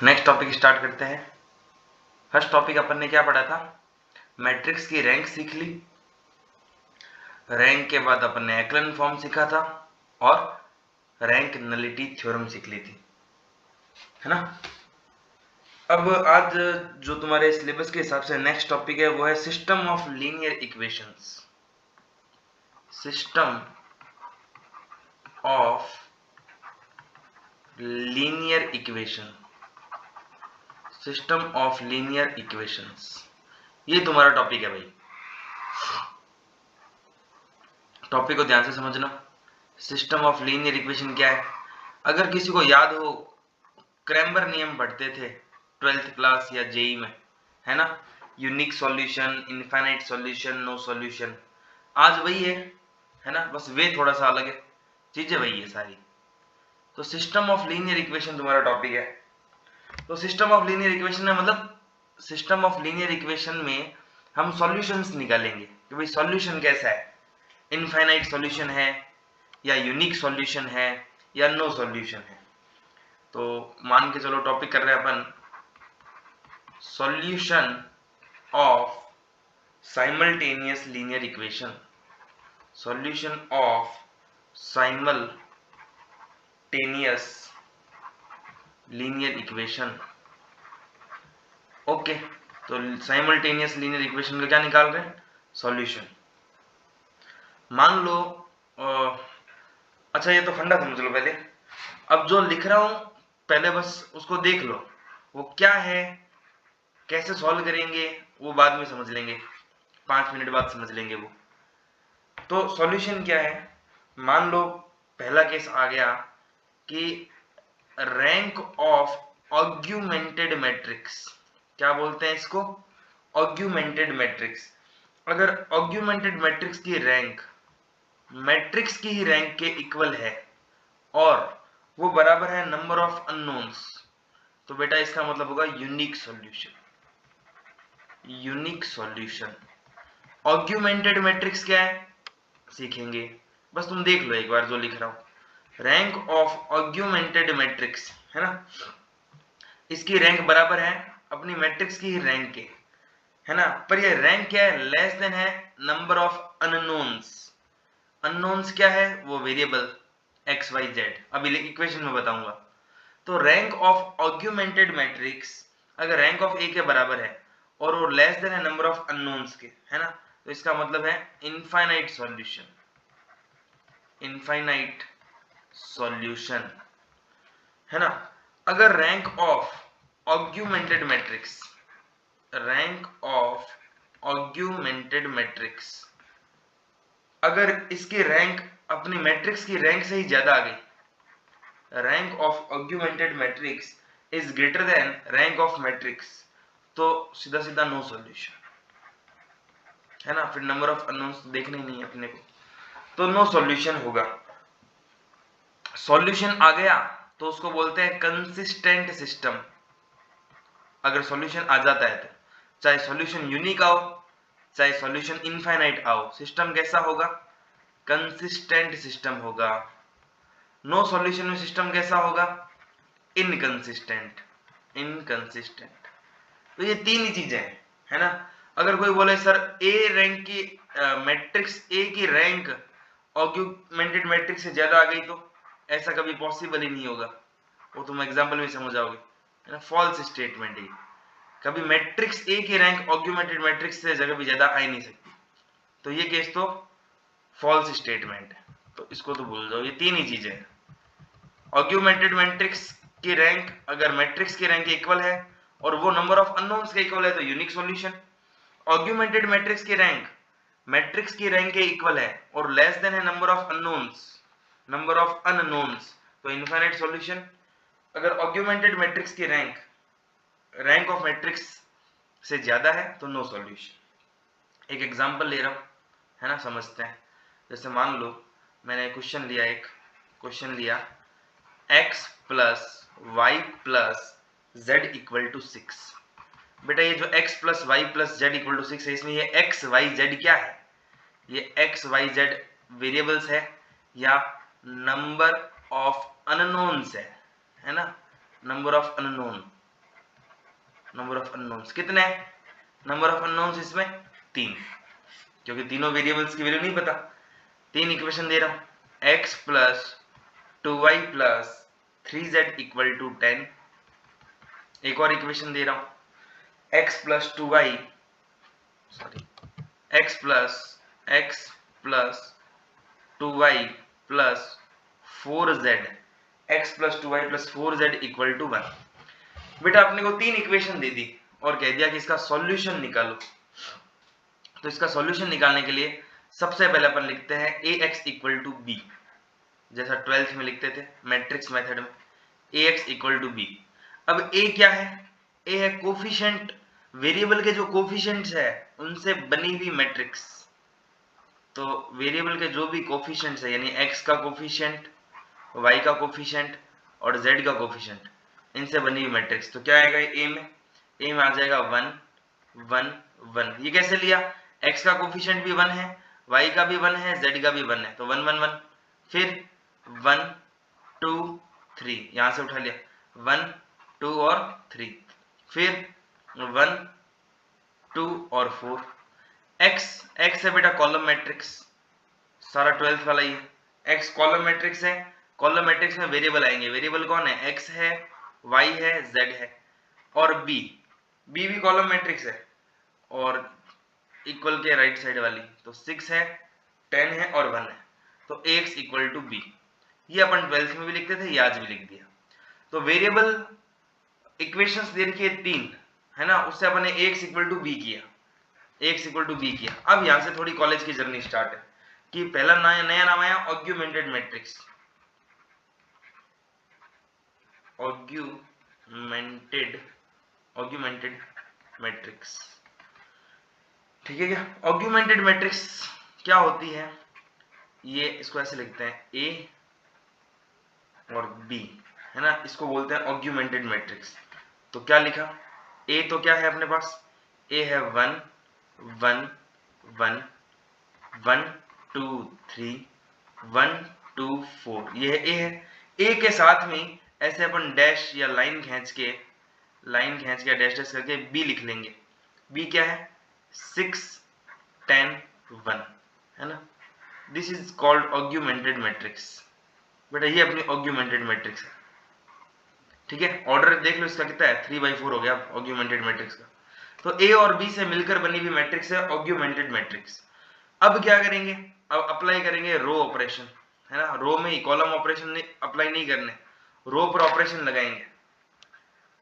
Next topic start करते हैं। First topic अपन ने क्या पढ़ा था? मैट्रिक्स की रैंक सीख ली। रैंक के बाद अपन ने एक्लन फॉर्म सीखा था और रैंक नलिटी थ्योरम सीख ली थी, है ना। अब आज जो तुम्हारे सिलेबस के हिसाब से नेक्स्ट टॉपिक है वो है system of linear equations. System of linear equation, system of linear equations, ये तुम्हारा टॉपिक है भाई। टॉपिक को ध्यान से समझना। सिस्टम ऑफ लीनियर इक्वेशन क्या है? अगर किसी को याद हो, क्रैमर नियम पढ़ते थे 12th क्लास या जेई में, है ना। Unique solution, infinite solution, no solution, आज वही है ना, बस वे थोड़ा सा अलग है, चीजें वही है सारी। तो सिस्टम ऑफ लीनियर इक्वेशन तुम्हारा टॉपिक है। तो सिस्टम ऑफ लीनियर इक्वेशन में मतलब सिस्टम ऑफ लीनियर इक्वेशन में हम सॉल्यूशंस निकालेंगे कि भाई सॉल्यूशन कैसा है, इनफाइनाइट सॉल्यूशन है या यूनिक सॉल्यूशन है या नो सॉल्यूशन है। तो मान के चलो टॉपिक कर रहे हैं अपन solution of simultaneous linear equation, solution of simultaneous linear equation. Okay, तो साइमल्टेनियस लीनियर इक्वेशन का क्या निकाल रहे हैं? सॉल्यूशन। मान लो अच्छा ये तो फंडा समझ लो पहले। अब जो लिख रहा हूं पहले बस उसको देख लो, वो क्या है, कैसे सॉल्व करेंगे वो बाद में समझ लेंगे, 5 मिनट बाद समझ लेंगे वो। तो सॉल्यूशन क्या है? मान लो पहला केस आ गया कि रैंक ऑफ ऑग्यूमेंटेड मैट्रिक्स, क्या बोलते हैं इसको? Augmented matrix. अगर ऑग्यूमेंटेड मैट्रिक्स की रैंक मैट्रिक्स की ही रैंक के इक्वल है और वो बराबर है नंबर ऑफ अननोन्स, तो बेटा इसका मतलब होगा unique solution. Unique solution. Augmented matrix क्या है सीखेंगे, बस तुम देख लो एक बार जो लिख रहा हूं। रैंक ऑफ ऑग्यूमेंटेड मैट्रिक्स, है ना, इसकी रैंक बराबर है अपनी मैट्रिक्स की ही रैंक के, है ना। पर ये रैंक क्या है? लेस देन है नंबर ऑफ अननोन्स। अननोन्स क्या है? वो वेरिएबल एक्स वाई जेड, अभी इक्वेशन में बताऊंगा। तो रैंक ऑफ ऑग्यूमेंटेड मैट्रिक्स अगर रैंक ऑफ ए के बराबर है और वो लेस देन है नंबर ऑफ अननोन्स के, है ना, तो इसका मतलब है इनफाइनाइट सॉल्यूशन। इनफाइनाइट सॉल्यूशन, है ना। अगर rank of augmented matrix, rank of augmented matrix अगर इसकी रैंक अपनी मैट्रिक्स की रैंक से ही ज्यादा आ गई, rank of augmented matrix is greater than rank of matrix, तो सीधा सीधा नो सॉल्यूशन, है ना। फिर नंबर ऑफ अननोन्स देखने ही नहीं अपने को, तो नो सॉल्यूशन होगा। सॉल्यूशन आ गया तो उसको बोलते हैं कंसिस्टेंट सिस्टम। अगर सॉल्यूशन आ जाता है तो चाहे सॉल्यूशन यूनिक आओ चाहे सॉल्यूशन इनफाइनाइट आओ, सिस्टम कैसा होगा? कंसिस्टेंट सिस्टम होगा। नो सॉल्यूशन में सिस्टम कैसा होगा? इनकंसिस्टेंट। इनकंसिस्टेंट। तो ये तीन ही चीजें हैं, है ना। अगर कोई बोले सर ए रैंक की मैट्रिक्स ए की रैंक ऑग्यूमेंटेड मैट्रिक्स से ज्यादा आ गई, तो ऐसा कभी पॉसिबल ही नहीं होगा, वो तुम एग्जांपल में समझ जाओगे, है ना। फॉल्स स्टेटमेंट है, कभी मैट्रिक्स ए की रैंक ऑग्यूमेंटेड मैट्रिक्स से जगह भी ज्यादा आ ही नहीं सकती, तो ये केस तो फॉल्स स्टेटमेंट है, तो इसको तो भूल जाओ। ये तीन ही चीजें हैं। ऑग्यूमेंटेड मैट्रिक्स की रैंक अगर मैट्रिक्स की रैंक के इक्वल है और वो नंबर ऑफ अननोन्स के इक्वल है तो यूनिक सॉल्यूशन। ऑग्यूमेंटेड मैट्रिक्स की रैंक मैट्रिक्स की रैंक के इक्वल है और लेस देन है number of unknowns, number of unknowns, तो इनफाइनाइट सॉल्यूशन। अगर ऑग्यूमेंटेड मैट्रिक्स की रैंक रैंक ऑफ मैट्रिक्स से ज्यादा है तो नो सॉल्यूशन। एक एग्जांपल ले रहा हूं, है ना, समझते हैं। जैसे मान लो मैंने क्वेश्चन लिया, एक क्वेश्चन लिया x plus y plus z equal to 6। बेटा ये जो x plus y plus z equal to 6 है, इसमें ये x y z क्या है? ये x y z वेरिएबल्स है या नंबर ऑफ अननोन्स है ना, number of unknown. Number of unknowns कितने हैं? नंबर ऑफ अननोन्स इसमें 3, क्योंकि तीनों वेरिएबल्स की वैल्यू नहीं पता। 3 इक्वेशन दे रहा हूं, x plus 2y plus 3z equal to 10। एक और इक्वेशन दे रहा हूं, x plus 2y sorry x plus 2y plus 4z, x plus 2y plus 4z equal to 1। बेटा आपने को 3 इक्वेशन दे दी और कह दिया कि इसका सॉल्यूशन निकालो। तो इसका सॉल्यूशन निकालने के लिए सबसे पहले अपन लिखते हैं ax इक्वल टू b, जैसा 12th में लिखते थे मैट्रिक्स मेथड में, ax इक्वल टू b। अब a क्या है? a है कोफिशिएंट, वेरिएबल के जो कोफिशिएंट्स है उनसे बनी हुई मैट्रिक्स। तो वेरिएबल के जो भी कोफिशिएंट्स है, यानी x का कोफिशिएंट, y का कोफिशिएंट और z का कोफिशिएंट, इनसे बनी हुई मैट्रिक्स। तो क्या आएगा a में? a में आ जाएगा 1 1 1। ये कैसे लिया? x का कोफिशिएंट भी 1 है, y का भी 1 है, z का भी 1 है, तो 1 1 1। फिर 1 2 3, यहां से उठा लिया 1 2 और 3। फिर 1 2 और 4। x है बेटा कॉलम मैट्रिक्स, सारा 12th वाला ही है। x कॉलम मैट्रिक्स है, कॉलम मैट्रिक्स में वेरिएबल आएंगे। वेरिएबल कौन है? x है, y है, z है। और b भी कॉलम मैट्रिक्स है और इक्वल के राइट साइड वाली, तो 6 है, 10 है और 1 है। तो ax इक्वल टू b, ये अपन 12th में भी लिखते थे, ये आज भी लिख दिया। तो वेरिएबल इक्वेशंस दे रखी है 3, है ना, उससे अपन ने ax इक्वल टू b किया, ax इक्वल टू b किया। अब यहां से थोड़ी कॉलेज की जर्नी स्टार्ट है कि पहला नया नाम आया ऑग्यूमेंटेड मैट्रिक्स। ऑग्यूमेंटेड मैट्रिक्स, ठीक है क्या? ऑग्यूमेंटेड मैट्रिक्स क्या होती है? ये इसको ऐसे लिखते हैं a और b, है ना, इसको बोलते हैं ऑग्यूमेंटेड मैट्रिक्स। तो क्या लिखा? a तो क्या है अपने पास? a है 1 1 1 1 2 3 1 2 4, ये है a है। a के साथ में ऐसे अपन डैश या लाइन खींच के डैश डैश करके b लिख लेंगे। b क्या है? 6 10 1, है ना। This is called augmented matrix. बेटा ये अपनी ऑग्यूमेंटेड मैट्रिक्स है, ठीक है। ऑर्डर देख लो इसका कितना है, 3/4 हो गया ऑग्यूमेंटेड मैट्रिक्स का। तो a और b से मिलकर बनी हुई मैट्रिक्स है ऑग्यूमेंटेड मैट्रिक्स। अब क्या करेंगे? अब अप्लाई करेंगे रो ऑपरेशन, है ना। रो में ही कॉलम ऑपरेशन अप्लाई नहीं करने, रो पर ऑपरेशन लगाएंगे।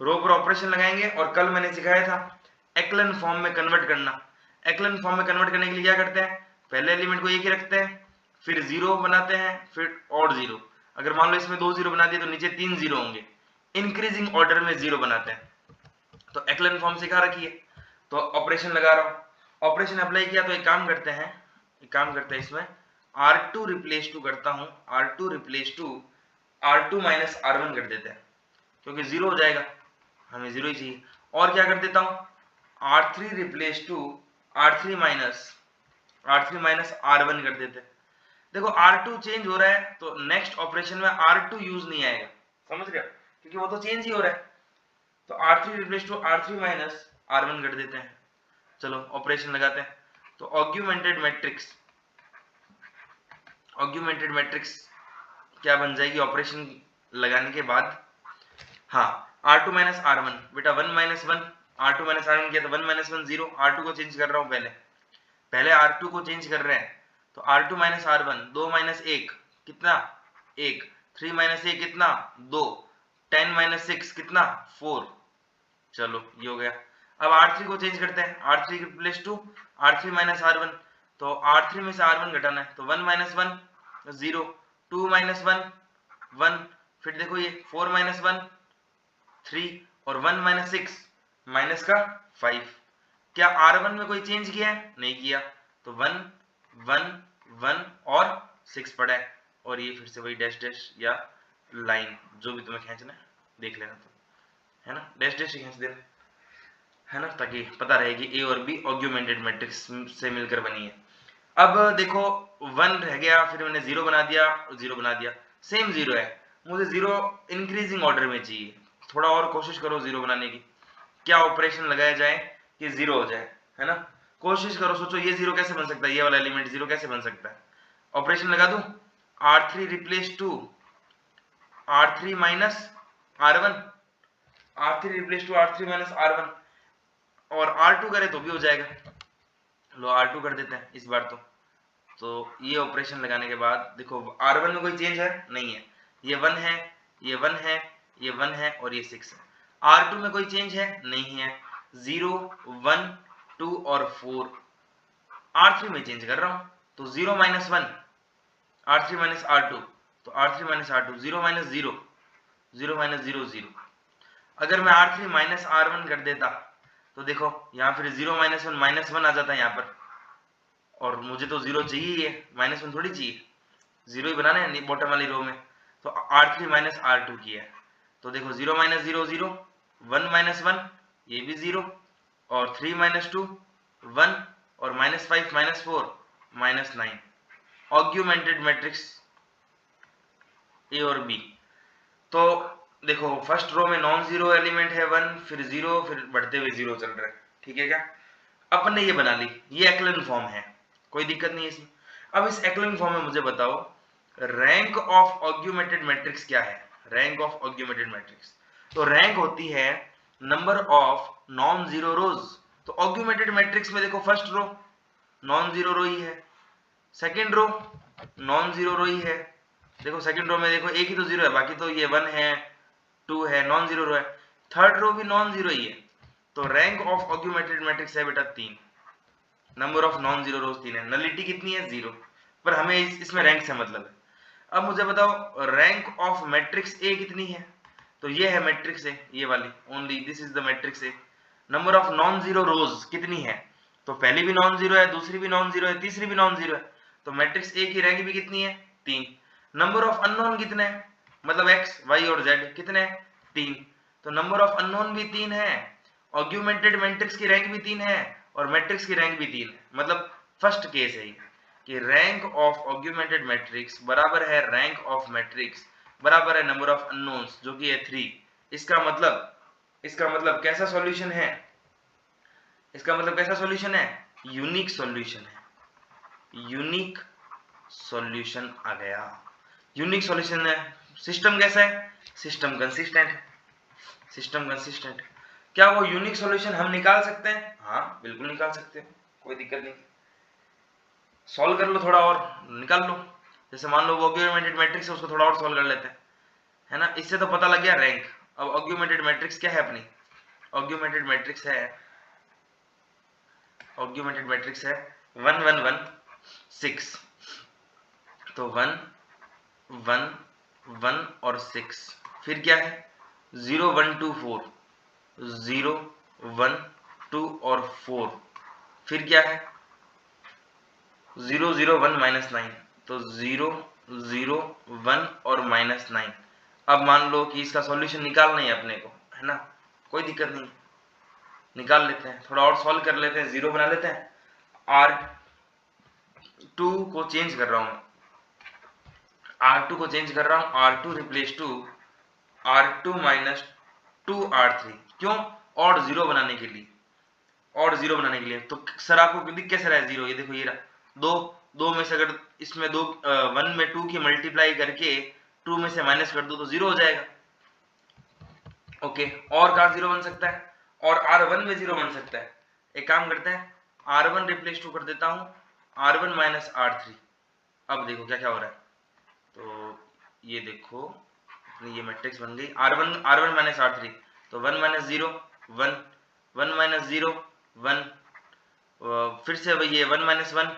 रो पर ऑपरेशन लगाएंगे और कल मैंने सिखाया था एक्लन फॉर्म में कन्वर्ट करना। एक्लन फॉर्म में कन्वर्ट करने के लिए क्या करते हैं? पहले एलिमेंट को एक ही रखते हैं, फिर 0 बनाते हैं, फिर और 0। अगर मान लो इसमें 2 0 बना दिए तो नीचे 3 0 होंगे। इंक्रीजिंग ऑर्डर में 0 बनाते हैं। तो एक्लन फॉर्म सिखा रखी है, तो ऑपरेशन लगा रहा हूं। ऑपरेशन अप्लाई किया तो एक काम करते हैं इसमें R2 रिप्लेस टू करता हूं, R2 replace to R2 minus R1 कर देते हैं, क्योंकि 0 हो जाएगा, हमें 0 ही चाहिए। और क्या कर देता हूं? R3 replace to R3 minus R1 कर देते हैं। देखो R2 चेंज हो रहा है तो नेक्स्ट ऑपरेशन में R2 यूज नहीं आएगा, समझ रहे हो, क्योंकि वो तो चेंज ही हो रहा है। तो R3 replace to R3 minus R1 कर देते हैं। चलो ऑपरेशन लगाते हैं। तो ऑग्यूमेंटेड मैट्रिक्स क्या बन जाएगी ऑपरेशन लगाने के बाद? हाँ, R2 माइनस R1, बेटा 1 माइनस 1, R2 माइनस R1 किया तो 1 माइनस 1 0। R2 को चेंज कर रहा हूं, पहले R2 को चेंज कर रहे हैं। तो R2 माइनस R1, 2 माइनस 1 कितना? 1, 3 माइनस 1 कितना? 2, 10 माइनस 6 कितना? 4। चलो ये हो गया। अब R3 को चेंज करते हैं, R3 replace to R3 minus R1। तो R3 में से R1 घटाना है, तो 1 माइनस 1 0, 2 माइनस 1 1, फिर देखो ये 4 माइनस 1 3 और 1 माइनस 6 माइनस का 5। क्या R1 में कोई चेंज किया है? नहीं किया, तो 1 1 1 और 6 पड़ा है। और ये फिर से वही डैश डैश या लाइन, जो भी तुम्हें खींचना है देख लेना, तो है ना, डैश डैश खींच देना, है ना, ताकि पता रहे कि ए और बी ऑग्यूमेंटेड मैट्रिक्स से मिलकर बनी है। अब देखो 1 रह गया, फिर मैंने 0 बना दिया, 0 बना दिया, सेम 0 है। मुझे 0 इंक्रीजिंग ऑर्डर में चाहिए, थोड़ा और कोशिश करो 0 बनाने की। क्या ऑपरेशन लगाया जाए कि जीरो हो जाए, है ना। कोशिश करो, सोचो ये जीरो कैसे बन सकता है, ये वाला एलिमेंट जीरो कैसे बन सकता है। ऑपरेशन लगा दूं, R3 replace to R3 minus R1, R3 replace to R3 minus R1, और R2 करे तो भी हो जाएगा। लो R2 कर देते हैं इस बार तो ये ऑपरेशन लगाने के बाद देखो R1 में कोई चेंज है नहीं है, ये 1 है, ये 1 है, ये 1 है और ये 6 है। R2 में कोई चेंज है नहीं है, 0 1 2 और 4। R3 में चेंज कर रहा हूं तो 0 माइनस 1 R3 माइनस R2, तो R3 minus R2 0 minus 0 0 minus 0 0। अगर मैं R3 माइनस R1 कर देता तो देखो यहाँ फिर 0 माइनस 1 माइनस 1 आ जाता है यहाँ पर, और मुझे तो 0 चाहिए ही है, माइनस 1 थोड़ी चाहिए, 0 ही बनाना है बॉटम वाली रो में। तो R3 माइनस R2 किया है तो देखो 0 माइनस 0 0, 1 माइनस 1 ये भी 0, और 3 माइनस 2 1, और minus 5 minus 4 minus 9। Augmented matrix A और बी। तो देखो फर्स्ट रो में नॉन जीरो एलिमेंट है 1, फिर 0, फिर बढ़ते हुए 0 चल रहा है, ठीक है क्या। अपन ने ये बना ली, ये एक्लन फॉर्म है, कोई दिक्कत नहीं है इसमें। अब इस एक्लन फॉर्म में मुझे बताओ रैंक ऑफ ऑग्यूमेंटेड मैट्रिक्स क्या है। रैंक ऑफ ऑग्यूमेंटेड मैट्रिक्स, तो रैंक होती है नंबर ऑफ नॉन जीरो रोज। तो ऑग्यूमेंटेड मैट्रिक्स में देखो फर्स्ट रो नॉन जीरो रो ही है, सेकंड रो नॉन जीरो रो ही है, देखो सेकंड रो में देखो एक ही तो जीरो है, बाकी तो ये 1 है 2 है, नॉन जीरो रो है। थर्ड रो भी नॉन जीरो ही है, तो रैंक ऑफ ऑग्यूमेंटेड मैट्रिक्स है बेटा 3, नंबर ऑफ नॉन जीरो रोज 3 है, नलिटी कितनी है 0, पर हमें इसमें रैंक से मतलब है। अब मुझे बताओ रैंक ऑफ मैट्रिक्स ए कितनी है, तो ये है मैट्रिक्स ए, ये वाली, only this is the matrix A. Number of non zero रोज कितनी है, तो पहली भी नॉन जीरो है, दूसरी भी नॉन जीरो है, तीसरी भी नॉन जीरो है, तो मैट्रिक्स ए की रैंक भी कितनी है 3। नंबर ऑफ अननोन कितने हैं, मतलब एक्स वाई और जेड कितने हैं 3, तो नंबर ऑफ अननोन भी 3 है, ऑग्यूमेंटेड मैट्रिक्स की रैंक भी 3 है, और मैट्रिक्स की रैंक भी 3 है। मतलब फर्स्ट केस है ये कि रैंक ऑफ ऑग्यूमेंटेड मैट्रिक्स बराबर है रैंक ऑफ मैट्रिक्स बराबर है नंबर ऑफ अननोन्स जो कि है 3। इसका मतलब कैसा सॉल्यूशन है, इसका मतलब कैसा सॉल्यूशन है, यूनिक सॉल्यूशन है, यूनिक सॉल्यूशन आ गया, यूनिक सॉल्यूशन है। सिस्टम कैसा है, सिस्टम कंसिस्टेंट है, सिस्टम कंसिस्टेंट। क्या वो यूनिक सॉल्यूशन हम निकाल सकते हैं, हाँ बिल्कुल निकाल सकते हैं, कोई दिक्कत नहीं। सॉल्व कर लो थोड़ा और निकाल लो, जैसे मान लो वो ऑग्यूमेंटेड मैट्रिक्स है उसको थोड़ा और सॉल्व कर लेते हैं, है ना। इससे तो पता लग गया रैंक। अब ऑग्यूमेंटेड मैट्रिक्स क्या है अपनी, ऑग्यूमेंटेड मैट्रिक्स है 1 1 1 6, तो 1 1 1 और 6, फिर क्या है 0 1 2 4, 0 1 2 और 4, फिर क्या है 0 0 1 माइनस 9, तो 0 0 1 और माइनस 9। अब मान लो कि इसका सॉल्यूशन निकालना है अपने को, है ना, कोई दिक्कत नहीं, निकाल लेते हैं, थोड़ा और सॉल्व कर लेते हैं, 0 बना लेते हैं। R2 को चेंज कर रहा हूं, R2 को चेंज कर रहा हूं, R2 replace to R2 minus 2R3, क्यों, और 0 बनाने के लिए, और 0 बनाने के लिए। तो सर आपको दिख कैसे रहा है 0, ये देखो ये रहा, दो में से अगर इसमें 1 में 2 की मल्टीप्लाई करके 2 में से माइनस कर दो तो 0 हो जाएगा। ओके, और कहाँ 0 बन सकता है, और R1 में 0 बन सकता है। एक काम करते हैं, R1 रिप्लेस टू कर देता हूं R1 माइनस R3। अब देखो क्या क्या हो रहा है, तो ये देखो ये मैट्रिक्स बन गई R1 माइनस R3, तो 1 माइनस 0 1, 1 माइनस 0 1, फिर से ये 1 माइनस 1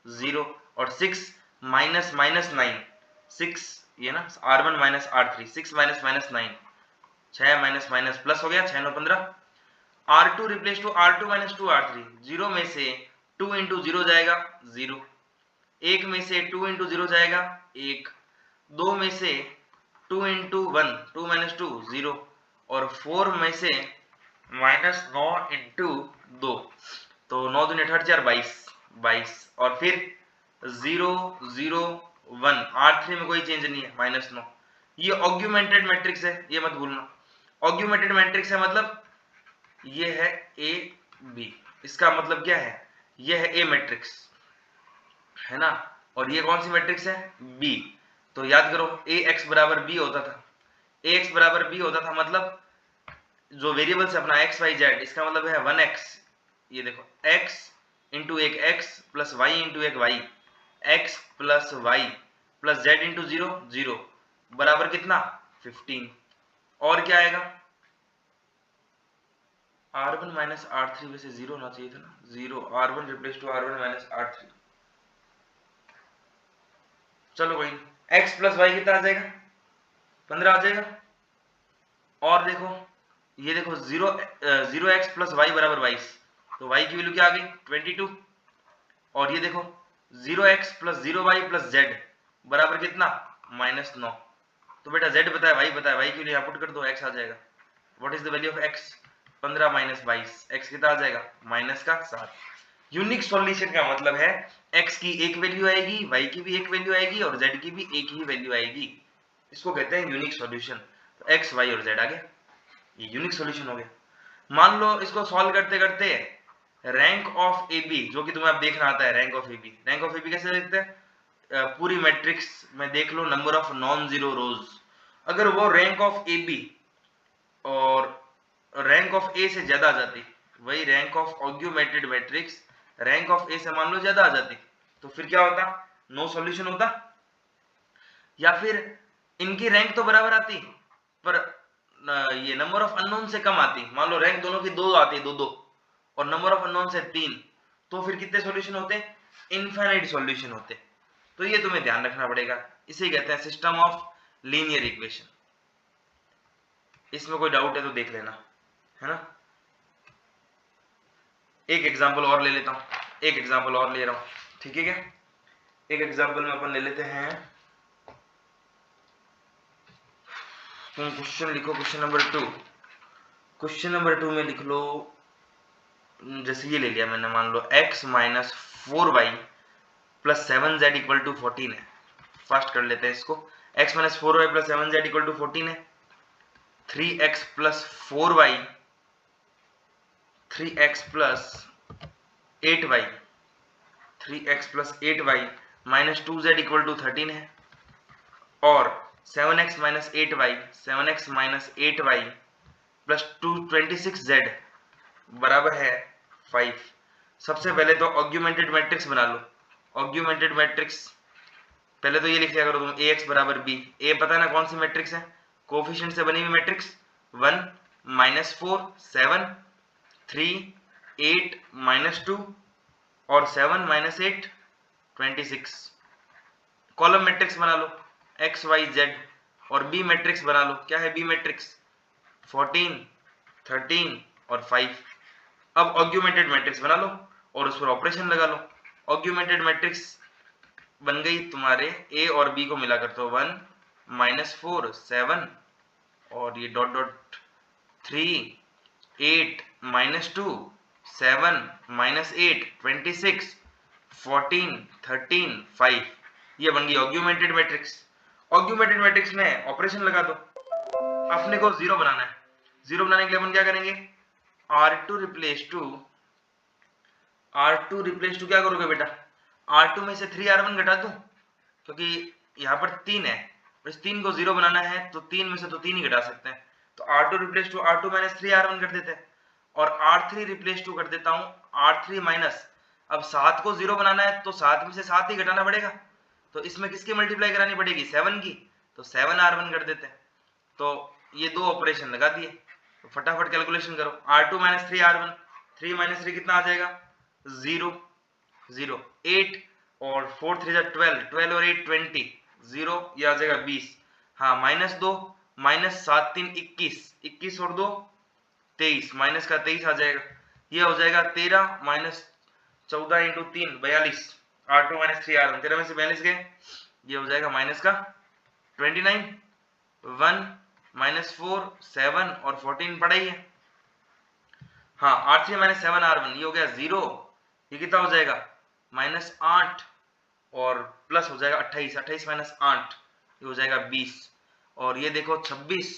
0, और 6 माइनस माइनस 9 6, ये ना R1 minus R3, 6 minus minus 9, 6 minus minus plus हो गया, 6 9 15। R2 replace to R2 minus 2R3, 0 में से 2 इंटू 0 जाएगा 0, 1 में से 2 इंटू 0 जाएगा 1, 2 में से 2 इंटू 1 2 माइनस 2 0, और 4 में से माइनस 9 इंटू 2, तो 9 दूनी 18 4 22, और फिर 0 0 1, R3 में कोई चेंज नहीं है माइनस 9। ये ऑग्यूमेंटेड मैट्रिक्स है, ये मत भूलना, ऑग्यूमेंटेड मैट्रिक्स है मतलब ये है ए बी, इसका मतलब क्या है, ये है ए मैट्रिक्स है ना, और ये कौन सी मैट्रिक्स है, बी। तो याद करो ए एक्स बराबर बी होता था, ए एक्स बराबर बी होता था, मतलब जो वेरिएबल्स है अपना एक्स वाई जेड, इसका मतलब है 1x, ये देखो x इंटू एक x प्लस वाई इंटू एक वाई, x plus y plus z into zero zero बराबर कितना 15। और क्या आएगा r1 माइनस r3, वैसे जीरो होना चाहिए था ना, zero, r1 replace to r1 minus r3, चलो कोई नहीं, x प्लस वाई कितना आ जाएगा 15 आ जाएगा। और देखो ये देखो जीरो एक्स प्लस वाई बराबर 22, तो y की वैल्यू क्या आ गई 22। और ये देखो 0x plus 0y plus Z बराबर कितना -9। तो बेटा z बताया, y बताया, y के लिए यहाँ पुट कर दो, x आ जाएगा। What is the value of x, 15 minus 22, x कितना आ जाएगा माइनस का 7। यूनिक सॉल्यूशन का मतलब है x की एक वैल्यू आएगी, y की भी एक वैल्यू आएगी और z की भी एक ही वैल्यू आएगी, इसको कहते हैं यूनिक सॉल्यूशन। तो x, y और z आ गया, ये यूनिक सॉल्यूशन हो गया। मान लो इसको सॉल्व करते करते रैंक ऑफ ए बी, जो कि तुम्हें अब देखना आता है, rank of A B, rank of A B कैसे देखते हैं, पूरी मैट्रिक्स में देख लो number of non zero rows, अगर वो रैंक ऑफ ए बी और रैंक ऑफ ए से ज्यादा आ जाती, वही rank of augmented matrix rank of A से मान लो ज्यादा आ जाती, तो फिर क्या होता, नो सॉल्यूशन होता। या फिर इनकी रैंक तो बराबर आती पर ये नंबर ऑफ अननोन से कम आती, मान लो रैंक दोनों की 2 आती, 2 2 और नंबर ऑफ अननोन से 3, तो फिर कितने सॉल्यूशन होते, इनफाइनाइट सॉल्यूशन होते। तो ये तुम्हें ध्यान रखना पड़ेगा, इसे कहते हैं सिस्टम ऑफ लीनियर इक्वेशन। इसमें कोई डाउट है तो देख लेना, है ना। एक एग्जांपल और ले लेता हूं, एक एग्जांपल और ले रहा हूं, ठीक है क्या। एक एग्जांपल में अपन ले लेते हैं, तुम क्वेश्चन लिखो, क्वेश्चन नंबर 2, क्वेश्चन नंबर 2 में लिख लो, जैसे ये ले लिया मैंने, मान लो x minus 4y plus 7z equal to 14 है। फास्ट कर लेते हैं इसको, x minus 4y plus 7z equal to 14 है, 3x plus 4y, 3x plus 8y, 3x plus 8y minus 2z equal to 13 है, और 7x minus 8y, 7x minus 8y plus 26z बराबर है 5। सबसे पहले तो ऑग्यूमेंटेड मैट्रिक्स बना लो, ऑग्यूमेंटेड मैट्रिक्स पहले तो ये लिख लिया करो तुम, ax बराबर b, a पता है ना कौन सी मैट्रिक्स है, कोफिशिएंट से बनी हुई मैट्रिक्स, 1 माइनस 4 7 3 8 माइनस 2 और 7 माइनस 8 26। कॉलम मैट्रिक्स बना लो x y z, और बी मैट्रिक्स बना लो, क्या है बी मैट्रिक्स 14 13 और 5। अब ऑग्यूमेंटेड मैट्रिक्स बना लो और उस पर ऑपरेशन लगा लो, ऑग्यूमेंटेड मैट्रिक्स बन गई तुम्हारे ए और बी को मिलाकर, तो 1 माइनस 4 7 और ये डॉट डॉट 3 8 माइनस 2 7 माइनस 8 26 14 13 5, ये बन गई ऑग्यूमेंटेड मैट्रिक्स। ऑग्यूमेंटेड मैट्रिक्स में ऑपरेशन लगा दो, अपने को जीरो बनाना है, जीरो बनाने के लिए अपन क्या करेंगे, R2 रिप्लेस टू क्या करोगे बेटा, R2 में से 3R1 घटा दो, क्योंकि यहाँ पर 3 है, इस 3 को जीरो बनाना है तो 3 में से तो 3 ही घटा सकते हैं, तो R2 replace to R2 minus 3R1 कर देते हैं, और R3 रिप्लेस टू कर देता हूँ R3 माइनस, अब 7 को जीरो बनाना है तो 7 में से 7 ही घटाना पड़ेगा, तो इसमें किसकी मल्टीप्लाई करानी पड़ेगी 7 की, तो 7R1 कर देते हैं। तो ये दो ऑपरेशन लगा दिए, तो फटाफट कैलकुलेशन करो, R2 माइनस 3R1, 3 माइनस 3 कितना आ जाएगा 0 0 8 और 4 3 12 12 और 8 20 0, ये आ जाएगा 20, हाँ माइनस 2 माइनस 7 3 21 21 और 2 23, माइनस का 23 आ जाएगा, ये हो जाएगा 13 minus 14 into 3 42, R2 minus 3R1 13 में से 42 गए, ये हो जाएगा माइनस का 29, 1 माइनस 4 7 और 14 पड़ा ही है, हाँ R3 माइनस 7R1 ये हो गया 0, ये कितना हो जाएगा माइनस 8 और प्लस हो जाएगा 28, 28 माइनस 8 ये हो जाएगा 20, और ये देखो 26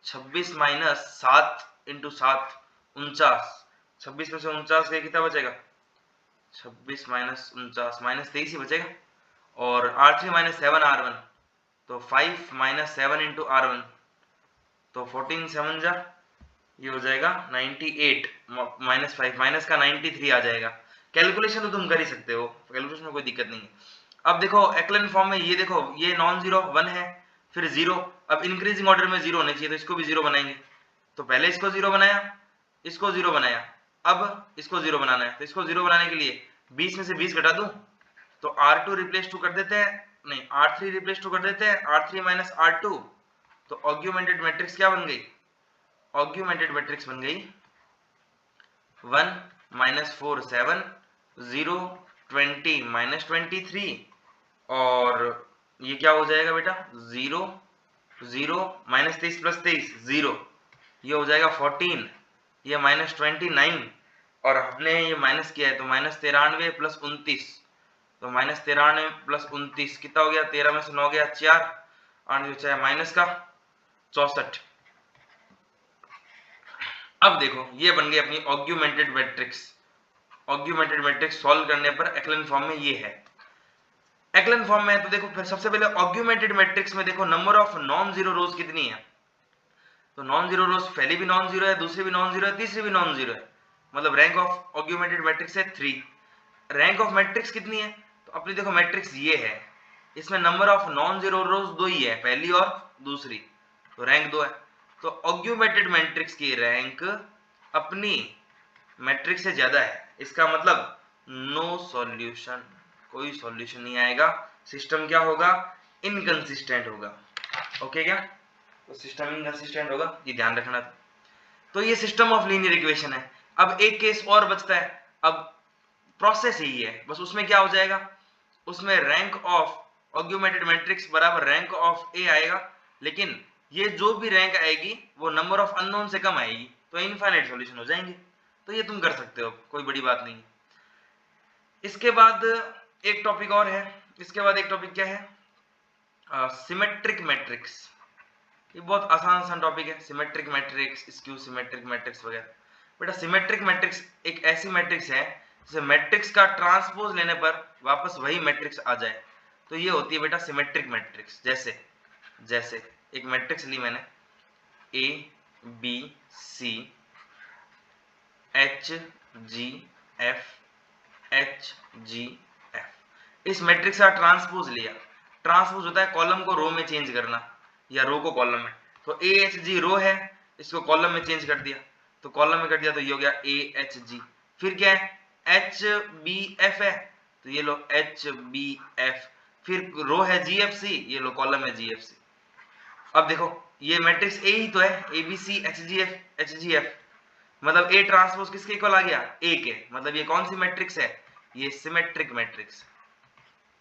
26 माइनस 7 इंटू 7 49, 26 में से 49 गए, कितना बचेगा? 26 माइनस 49 माइनस 23 ही बचेगा। और R3 माइनस 7R1, तो 5 माइनस 7 इंटू R1, तो 14 7 जा, ये हो जाएगा 98 माइनस 5, माइनस का 93 आ जाएगा। कैलकुलेशन तो तुम कर ही सकते हो, कैलकुलेशन में कोई दिक्कत नहीं है। अब देखो एक्लन फॉर्म में ये देखो, ये नॉन जीरो 1 है, फिर 0, अब इंक्रीजिंग ऑर्डर में 0 होने चाहिए, तो इसको भी 0 बनाएंगे। तो पहले इसको 0 बनाया, इसको 0 बनाया, अब इसको 0 बनाना है। तो इसको 0 बनाने के लिए 20 में से 20 घटा दूं, तो R2 रिप्लेस टू कर देते हैं, नहीं R3 रिप्लेस टू कर देते हैं, R3 माइनस R2, तो ऑग्यूमेंटेड मैट्रिक्स क्या बन गई? ऑग्यूमेंटेड मैट्रिक्स बन गई 1 माइनस 4 7 0 20 माइनस 23, और ये क्या हो जाएगा बेटा? 0 0 माइनस 23 प्लस 23 0, ये हो जाएगा 14, ये माइनस 29, और हमने ये माइनस किया है तो माइनस 93 प्लस 29, तो माइनस 93 प्लस 29 कितना हो गया? 13 में से 9 गया 4, और जो चाहे माइनस का 64। अब देखो ये बन गई अपनी augmented matrix. Augmented matrix solve करने पर एक्लन फॉर्म में ये है। एक्लन फॉर्म में है तो देखो फिर सबसे पहले ऑग्यूमेंटेड मैट्रिक्स में देखो नंबर ऑफ नॉन जीरो रोज कितनी है? तो नॉन जीरो रोज पहली भी नॉन जीरो है, दूसरी भी नॉन जीरो है, तीसरी भी नॉन जीरो है, मतलब रैंक ऑफ ऑग्यूमेंटेड मैट्रिक्स है 3। रैंक ऑफ मैट्रिक्स कितनी है? तो अपनी देखो मैट्रिक्स ये है, इसमें नंबर ऑफ नॉन जीरो रोज 2 ही है, पहली और दूसरी, तो रैंक 2 है। तो ऑग्यूमेंटेड मैट्रिक्स की रैंक अपनी मैट्रिक्स से ज्यादा है, इसका मतलब नो सॉल्यूशन, कोई सॉल्यूशन नहीं आएगा, सिस्टम क्या होगा? इनकंसिस्टेंट होगा। ओके क्या? तो सिस्टम इनकंसिस्टेंट होगा, ये ध्यान रखना। तो ये सिस्टम ऑफ लीनियर इक्वेशन है। अब एक केस और बचता है, अब प्रोसेस यही है, बस उसमें क्या हो जाएगा? उसमें रैंक ऑफ ऑग्यूमेंटेड मैट्रिक्स बराबर रैंक ऑफ ए आएगा, लेकिन ये जो भी रैंक आएगी वो नंबर ऑफ अननोन से कम आएगी, तो इनफाइनाइट सॉल्यूशन हो जाएंगे। तो ये तुम कर सकते हो, कोई बड़ी बात नहीं। इसके बाद एक टॉपिक और है, इसके बाद एक टॉपिक क्या है? Symmetric matrix. ये बहुत आसान टॉपिक है, symmetric matrix, skew symmetric matrix वगैरह। बेटा सिमेट्रिक मैट्रिक्स एक ऐसी मैट्रिक्स है जिसे मैट्रिक्स का ट्रांसपोज लेने पर वापस वही मैट्रिक्स आ जाए, तो ये होती है बेटा सिमेट्रिक मैट्रिक्स। जैसे जैसे एक मैट्रिक्स ली मैंने, A B C H G F H G F, इस मैट्रिक्स का ट्रांसपोज लिया। ट्रांसपोज होता है कॉलम को रो में चेंज करना या रो को कॉलम में। तो ए एच जी रो है, इसको कॉलम में चेंज कर दिया, तो कॉलम में कर दिया तो ये हो गया ए एच जी। फिर क्या है? एच बी एफ है, तो ये लो एच बी एफ। फिर रो है जी एफ सी, ये लो कॉलम है जी एफ सी। अब देखो ये मैट्रिक्स ए ही तो है, A B C H G F, मतलब ए ट्रांसपोज किसके इक्वल आ गया? ए के, मतलब ये कौन सी मैट्रिक्स है? ये सिमेट्रिक मैट्रिक्स।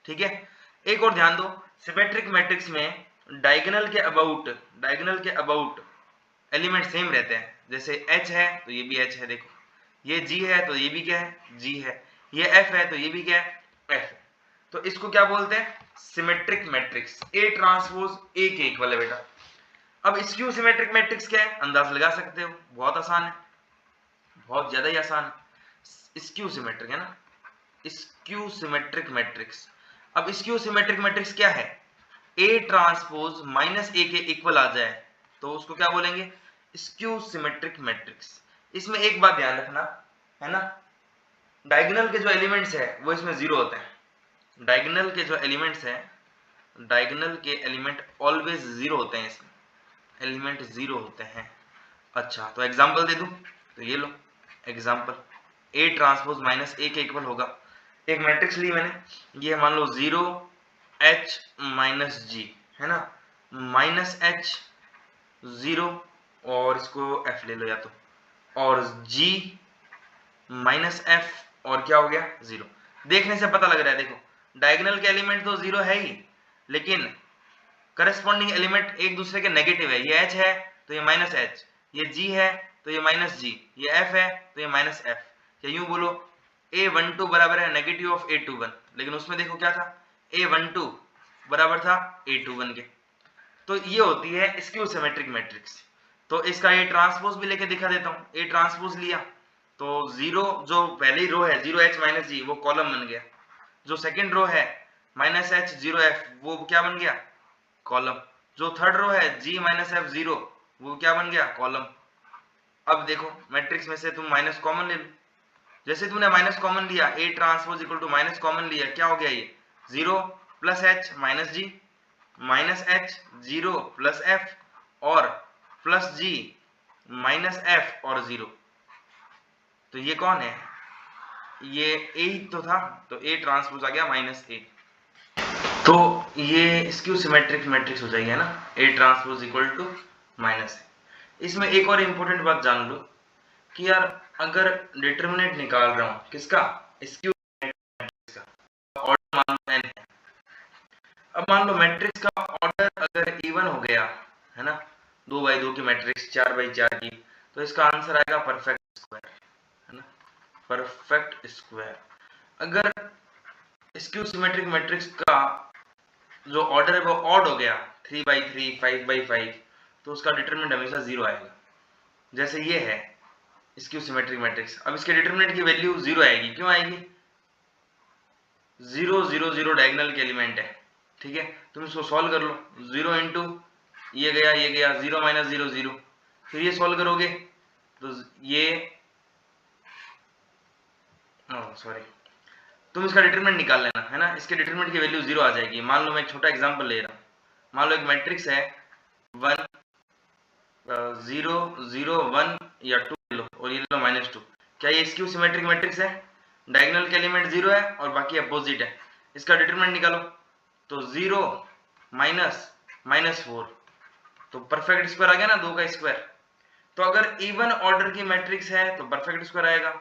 ठीक है, एक और ध्यान दो, सिमेट्रिक मैट्रिक्स में डायगोनल के अबाउट एलिमेंट सेम रहते हैं। जैसे H है तो ये भी H है, देखो ये G है तो ये भी क्या है? G है। ये F है तो ये भी क्या है? F है। तो इसको क्या बोलते हैं? Symmetric matrix. A transpose A के इक्वल है बेटा। अब स्क्यू सिमेट्रिक मैट्रिक्स क्या है? अंदाज लगा सकते हो, बहुत आसान है, बहुत ज्यादा ही आसान है। स्क्यू सिमेट्रिक है ना, स्क्यू सिमेट्रिक मैट्रिक्स। अब स्क्यू सिमेट्रिक मैट्रिक्स क्या है? ए ट्रांसपोज माइनस ए के इक्वल आ जाए तो उसको क्या बोलेंगे? Skew symmetric matrix. इसमें एक बात ध्यान रखना है ना, डायगोनल के जो एलिमेंट्स है वो इसमें जीरो होते हैं। डायगोनल के जो एलिमेंट्स है, डायगोनल के एलिमेंट ऑलवेज जीरो होते हैं, इसमें एलिमेंट जीरो होते हैं। अच्छा तो एग्जांपल दे दूं, तो ये लो एग्जांपल, ए ट्रांसपोज माइनस ए के इक्वल होगा। एक मैट्रिक्स ली मैंने, ये मान लो 0 h माइनस जी है ना, माइनस h 0 और इसको f ले लो या तो, और g माइनस f और क्या हो गया? 0। देखने से पता लग रहा है, देखो डायगोनल के एलिमेंट तो 0 है ही, लेकिन करस्पॉन्डिंग एलिमेंट एक दूसरे के नेगेटिव है। ये h है तो ये माइनस h, ये g है तो ये माइनस g, ये f है तो ये माइनस f। या यूं बोलो a12 बराबर है नेगेटिव ऑफ a21, लेकिन उसमें देखो क्या था? a12 बराबर था a21 के। तो ये होती है स्क्यू सिमेट्रिक मैट्रिक्स। तो इसका ए ट्रांसपोज भी लेके दिखा देता हूँ। ए ट्रांसपोज लिया तो 0 जो पहली रो है 0h माइनस जी वो कॉलम बन गया, जो सेकंड रो है माइनस एच 0f वो क्या बन गया, कॉलम, जो थर्ड रो है g माइनस एफ 0 वो क्या बन गया, कॉलम। अब देखो मैट्रिक्स में से तुम माइनस कॉमन ले लो, जैसे तुमने माइनस कॉमन लिया A transpose equal to minus common लिया, क्या हो गया ये 0 plus H minus G minus H 0 plus F और प्लस जी माइनस एफ और 0। तो ये कौन है, ये ए ही तो था, तो ए ट्रांसपोज आ गया माइनस ए। तो ये स्क्यू सिमेट्रिक मैट्रिक्स हो जाएगी है ना, A transpose equal to minus A. इसमें एक और इंपॉर्टेंट बात जान लो कि यार अगर डिटरमिनेंट निकाल रहा हूं किसका, स्क्यू मैट्रिक्स का, ऑर्डर मान लो n है। अब मान लो मैट्रिक्स का ऑर्डर अगर इवन हो गया है ना, 2x2 की मैट्रिक्स 4x4 की, तो इसका आंसर आएगा परफेक्ट स्क्वायर है ना, परफेक्ट स्क्वायर। अगर स्क्यू सिमेट्रिक मैट्रिक्स का जो ऑर्डर है वो ऑड हो गया 3x3 5x5, तो उसका डिटरमिनेंट हमेशा 0 आएगा। जैसे ये है स्क्यू सिमेट्रिक मैट्रिक्स, अब इसके डिटरमिनेंट की वैल्यू 0 आएगी, क्यों आएगी, 0 0 0 डायगोनल के एलिमेंट है, ठीक है। तुम इसको सॉल्व कर लो, 0 इंटू ये गया 0 माइनस 0 0, फिर ये सॉल्व करोगे तो ये सॉरी तुम इसका डिटरमिनेंट निकाल लेना है ना, इसके डिटरमिनेंट की वैल्यू 0 आ जाएगी। मान लो मैं एक छोटा एग्जांपल ले रहा हूँ, मान लो एक मैट्रिक्स है 1 0 0 1 या 2 लो और ये लो -2, क्या ये स्क्यू सिमेट्रिक मैट्रिक्स है, डायगोनल के एलिमेंट 0 है और बाकी अपोजिट है। इसका डिटरमिनेंट निकालो तो 0 माइनस 4, तो परफेक्ट स्क्वायर आ गया ना, 2 का स्क्वायर। तो अगर इवन ऑर्डर की मैट्रिक्स है तो परफेक्ट स्क्वायर आएगा,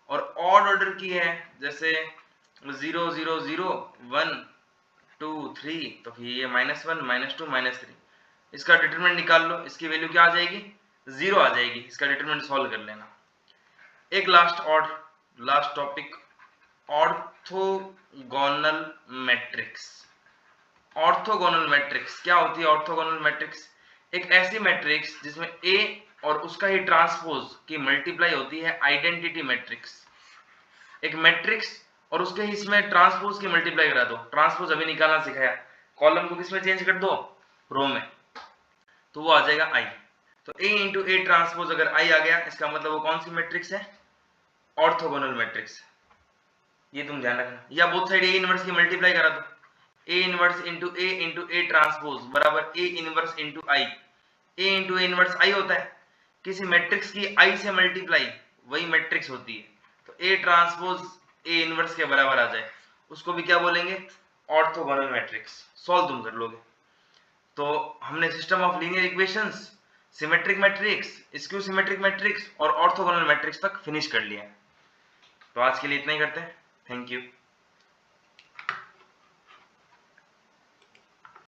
और ऑड ऑर्डर की है जैसे 0 0 0 1 2 3, तो फिर ये -1 -2 -3, इसका डिटरमिनेंट निकाल लो, इसकी वैल्यू क्या आ जाएगी, 0 आ जाएगी। इसका डिटरमिनेंट सॉल्व कर लेना। एक last topic, orthogonal matrix. Orthogonal matrix क्या होती है, ऑर्थोगोनल मैट्रिक्स एक ऐसी मैट्रिक्स जिसमें ए और उसका ही ट्रांसपोज की मल्टीप्लाई होती है आइडेंटिटी मैट्रिक्स। एक मैट्रिक्स और उसके ही इसमें ट्रांसपोज की मल्टीप्लाई करा दो, ट्रांसपोज अभी निकालना सिखाया, कॉलम को किसमें चेंज कर दो, रो में, तो वो आ जाएगा आई। तो ए इंटू ए ट्रांसपोज अगर आई आ गया, इसका मतलब वो कौन सी मैट्रिक्स है, ऑर्थोगोनल मैट्रिक्स। ये तुम ध्यान रखना, या बोथ साइड ए इनवर्स की मल्टीप्लाई करा दो, A inverse into A transpose बराबर A inverse into I. A into A inverse I होता है, किसी मैट्रिक्स की आई से मल्टीप्लाई वही मैट्रिक्स होती है, तो ए ट्रांसपोज ए इनवर्स के बराबर आ जाए उसको भी क्या बोलेंगे, ऑर्थोगोनल मैट्रिक्स। सॉल्व तुम कर लोगे। तो हमने system of linear equations, symmetric matrix, skew symmetric matrix और ऑर्थोगोनल मैट्रिक्स तक फिनिश कर लिया। तो आज के लिए इतना ही करते हैं, थैंक यू।